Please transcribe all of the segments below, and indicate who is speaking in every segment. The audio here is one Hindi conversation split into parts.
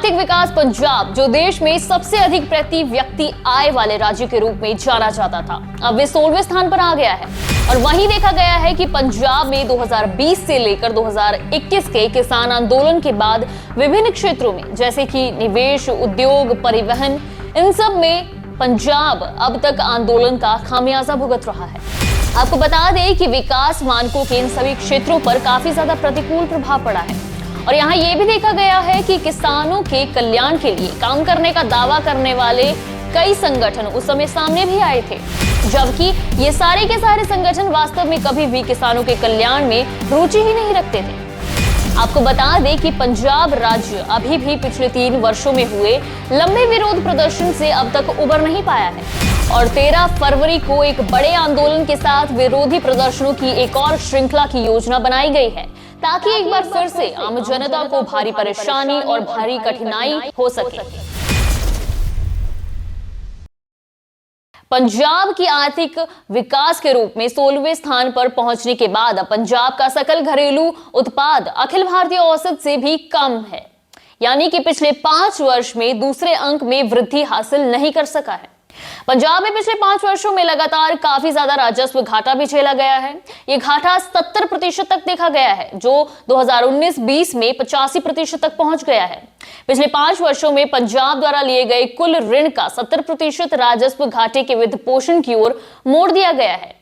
Speaker 1: आर्थिक विकास पंजाब, जो देश में सबसे अधिक प्रति व्यक्ति आय वाले राज्य के रूप में जाना जाता था, अब वे 16वें स्थान पर आ गया है। और वहीं देखा गया है कि पंजाब में 2020 से लेकर 2021 के किसान आंदोलन के बाद विभिन्न क्षेत्रों में जैसे कि निवेश, उद्योग, परिवहन, इन सब में पंजाब अब तक आंदोलन का खामियाजा भुगत रहा है। आपको बता दें कि विकास मानकों के इन सभी क्षेत्रों पर काफी ज्यादा प्रतिकूल प्रभाव पड़ा है। और यहाँ ये भी देखा गया है कि किसानों के कल्याण के लिए काम करने का दावा करने वाले कई संगठन उस समय सामने भी आए थे, जबकि ये सारे के सारे संगठन वास्तव में कभी भी किसानों के कल्याण में रुचि ही नहीं रखते थे। आपको बता दें कि पंजाब राज्य अभी भी पिछले 3 वर्षों में हुए लंबे विरोध प्रदर्शन से अब तक उबर नहीं पाया है और 13 फरवरी को एक बड़े आंदोलन के साथ विरोधी प्रदर्शनों की एक और श्रृंखला की योजना बनाई गई है, ताकि एक बार फिर से आम जनता को भारी परेशानी और भारी कठिनाई हो सके। पंजाब की आर्थिक विकास के रूप में 16वें स्थान पर पहुंचने के बाद अब पंजाब का सकल घरेलू उत्पाद अखिल भारतीय औसत से भी कम है, यानी कि पिछले 5 वर्ष में दूसरे अंक में वृद्धि हासिल नहीं कर सका है। पंजाब में पिछले 5 वर्षों में लगातार काफी ज्यादा राजस्व घाटा भी झेला गया है। ये घाटा 70% तक देखा गया है, जो 2019-20 में 85% तक पहुंच गया है। पिछले 5 वर्षों में पंजाब द्वारा लिए गए कुल ऋण का 70% राजस्व घाटे के वित्त पोषण की ओर मोड़ दिया गया है।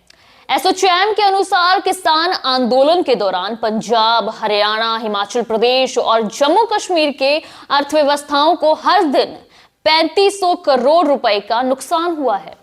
Speaker 1: एसोचैम के अनुसार किसान आंदोलन के दौरान पंजाब, हरियाणा, हिमाचल प्रदेश और जम्मू कश्मीर के अर्थव्यवस्थाओं को हर दिन 3500 करोड़ रुपए का नुकसान हुआ है।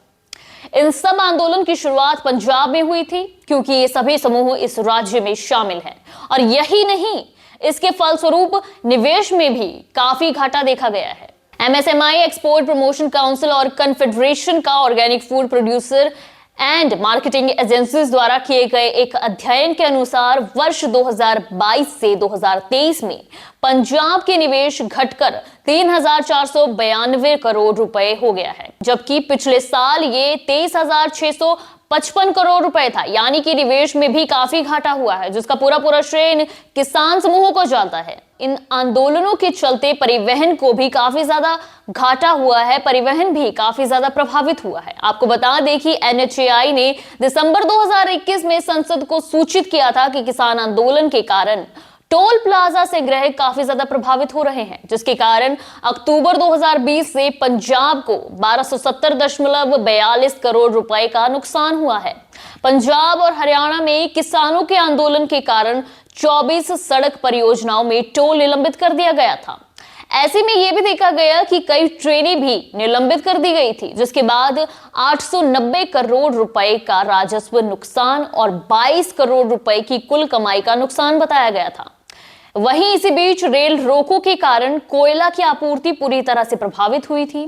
Speaker 1: इन सब आंदोलन की शुरुआत पंजाब में हुई थी, क्योंकि ये सभी समूह इस राज्य में शामिल हैं। और यही नहीं, इसके फलस्वरूप निवेश में भी काफी घाटा देखा गया है। एमएसएमई, एक्सपोर्ट प्रमोशन काउंसिल और कन्फेडरेशन का organic food producer and marketing agencies द्वारा किए गए एक अध्ययन के अनुसार वर्ष 2022 से 2023 में पंजाब के निवेश घटकर 3492 करोड़ रुपए हो गया है, जबकि पिछले साल ये 23,655 करोड़ रुपए था, यानी कि निवेश में भी काफी घाटा हुआ है, जिसका पूरा श्रेय इन किसान समूहों को जाता है। इन आंदोलनों के चलते परिवहन को भी काफी ज्यादा घाटा हुआ है, परिवहन भी काफी ज्यादा प्रभावित हुआ है। आपको बता दें कि एनएचएआई ने दिसंबर 2021 में संसद को सूचित किया था कि किसान आंदोलन के कारण टोल प्लाजा से ग्राहक काफी ज्यादा प्रभावित हो रहे हैं, जिसके कारण अक्टूबर 2020 से पंजाब को 1270.42 करोड़ रुपए का नुकसान हुआ है। पंजाब और हरियाणा में किसानों के आंदोलन के कारण 24 सड़क परियोजनाओं में टोल निलंबित कर दिया गया था। ऐसे में यह भी देखा गया कि कई ट्रेनें भी निलंबित कर दी गई थी, जिसके बाद 890 करोड़ रुपए का राजस्व नुकसान और 22 करोड़ रुपए की कुल कमाई का नुकसान बताया गया था। वहीं इसी बीच रेल रोको के कारण कोयला की आपूर्ति पूरी तरह से प्रभावित हुई थी।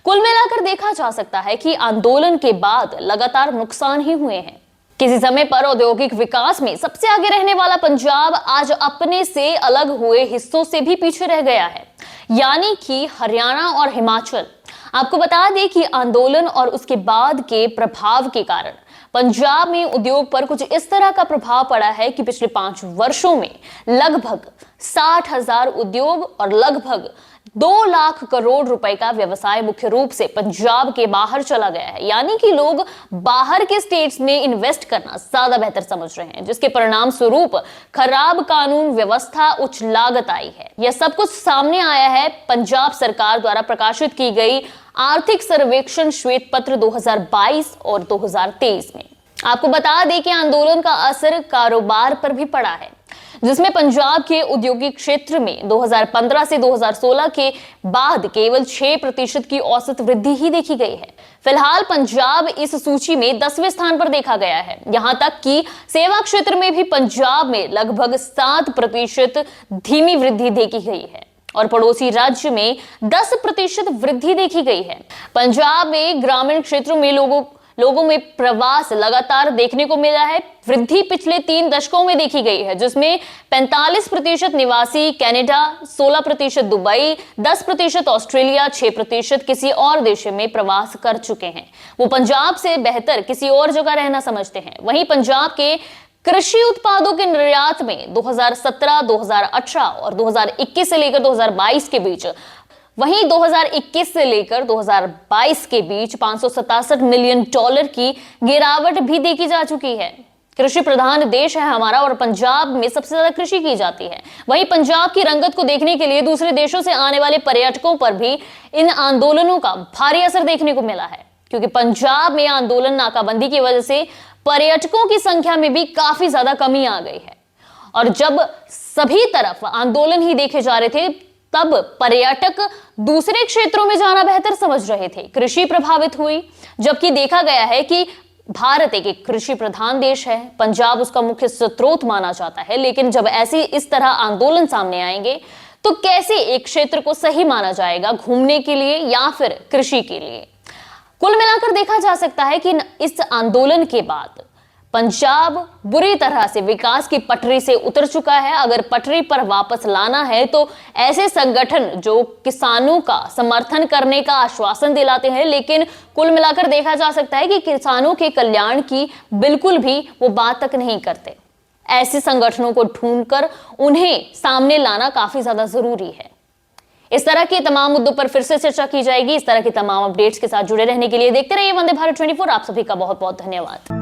Speaker 1: कुल मिलाकर देखा जा सकता है कि आंदोलन के बाद लगातार नुकसान ही हुए हैं। किसी समय पर औद्योगिक विकास में सबसे आगे रहने वाला पंजाब आज अपने से अलग हुए हिस्सों से भी पीछे रह गया है, यानी कि हरियाणा और हिमाचल। आपको बता दें कि आंदोलन और उसके बाद के प्रभाव के कारण पंजाब में उद्योग पर कुछ इस तरह का प्रभाव पड़ा है कि पिछले 5 वर्षों में लगभग 60,000 उद्योग और लगभग 2 लाख करोड़ रुपए का व्यवसाय मुख्य रूप से पंजाब के बाहर चला गया है, यानी कि लोग बाहर के स्टेट्स में इन्वेस्ट करना ज्यादा बेहतर समझ रहे हैं, जिसके परिणाम स्वरूप खराब कानून व्यवस्था, उच्च लागत आई है। यह सब कुछ सामने आया है पंजाब सरकार द्वारा प्रकाशित की गई आर्थिक सर्वेक्षण श्वेत पत्र 2022 और 2023 में। आपको बता दें कि आंदोलन का असर कारोबार पर भी पड़ा है, जिसमें पंजाब के औद्योगिक क्षेत्र में 2015 से 2016 के बाद केवल 6% की औसत वृद्धि ही देखी गई है। फिलहाल पंजाब इस सूची में 10वें स्थान पर देखा गया है। यहां तक कि सेवा क्षेत्र में भी पंजाब में लगभग 7% धीमी वृद्धि देखी गई है और पड़ोसी राज्य में 10% वृद्धि देखी गई है। पंजाब में ग्रामीण क्षेत्रों में लोगों में प्रवास लगातार देखने को मिला है। वृद्धि पिछले 3 दशकों में देखी गई है, जिसमें 45% निवासी कनाडा, 16% दुबई, 10% ऑस्ट्रेलिया, 6% किसी और देश में प्रवास कर चुके हैं। वो पंजाब से बेहतर किसी और जगह रहना समझते हैं। वहीं पंजाब के कृषि उत्पादों के निर्यात में 2017, 2018 और 2021 से लेकर 2022 के बीच वहीं 2021 से लेकर 2022 के बीच $567 मिलियन की गिरावट भी देखी जा चुकी है। कृषि प्रधान देश है हमारा और पंजाब में सबसे ज्यादा कृषि की जाती है। वहीं पंजाब की रंगत को देखने के लिए दूसरे देशों से आने वाले पर्यटकों पर भी इन आंदोलनों का भारी असर देखने को मिला है, क्योंकि पंजाब में आंदोलन नाकाबंदी की वजह से पर्यटकों की संख्या में भी काफी ज्यादा कमी आ गई है। और जब सभी तरफ आंदोलन ही देखे जा रहे थे, तब पर्यटक दूसरे क्षेत्रों में जाना बेहतर समझ रहे थे। कृषि प्रभावित हुई, जबकि देखा गया है कि भारत एक कृषि प्रधान देश है, पंजाब उसका मुख्य स्रोत माना जाता है। लेकिन जब ऐसी इस तरह आंदोलन सामने आएंगे तो कैसे एक क्षेत्र को सही माना जाएगा घूमने के लिए या फिर कृषि के लिए? कुल मिलाकर देखा जा सकता है कि इस आंदोलन के बाद पंजाब बुरी तरह से विकास की पटरी से उतर चुका है। अगर पटरी पर वापस लाना है तो ऐसे संगठन जो किसानों का समर्थन करने का आश्वासन दिलाते हैं, लेकिन कुल मिलाकर देखा जा सकता है कि किसानों के कल्याण की बिल्कुल भी वो बात तक नहीं करते। ऐसे संगठनों को ढूंढकर उन्हें सामने लाना काफी ज्यादा जरूरी है। इस तरह के तमाम मुद्दों पर फिर से चर्चा की जाएगी। इस तरह के तमाम अपडेट्स के साथ जुड़े रहने के लिए देखते रहिए वंदे भारत 24। आप सभी का बहुत बहुत धन्यवाद।